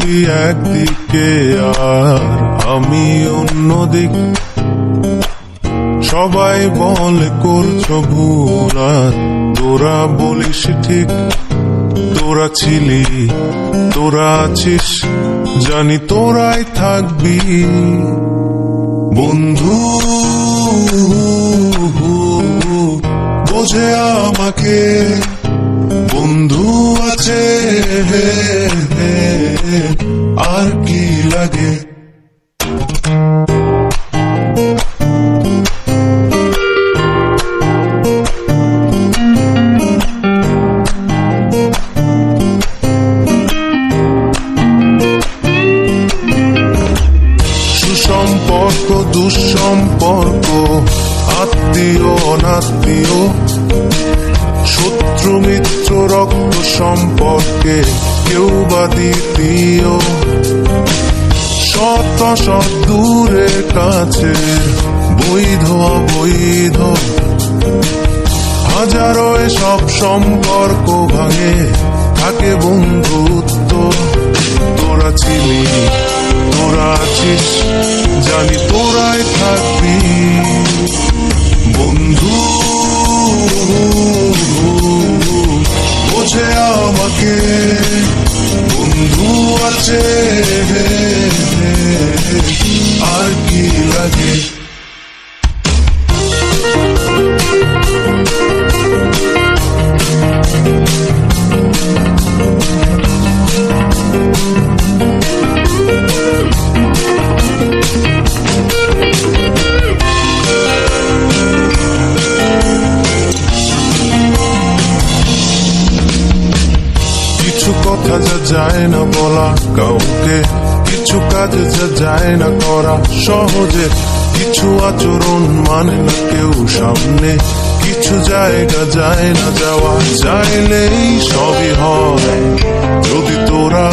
তুই একদিকে আর আমি অন্যদিক, সবাই বলে করছো ভুল আর তোরা বলিস ঠিক। তোরা ছিলি, তোরা আছিস, জানি তোরাই থাকবি বন্ধু। বোঝে আমাকে বন্ধু আছে, আর কি লাগে। সুসম্পর্ক দুঃসম্পর্ক, আত্মীয় অনাত্মীয়, শত্রু মিত্র রক্ত সম্পর্কে কেউ বা দ্বিতীয়, সৎ অসৎ দূরের কাছে, বৈধ অবৈধ, হাজারো এসব সম্পর্ক ভাঙে, থাকে বন্ধুত্ব। তোরা ছিলি, তোরা আছিস, জানি তোরাই থাকবি বন্ধু। বোঝে আমাকে বন্ধু আছে, আর কি লাগে। কিছু কথা যা যায় না বলা কাউকে, কিছু কাজ যা যায় না করা সহজে, কিছু আচরণ মানে না কেউ সামনে, কিছু জায়গা যায় না যাওয়া, চাইলেই সবই হয় যদি তোরা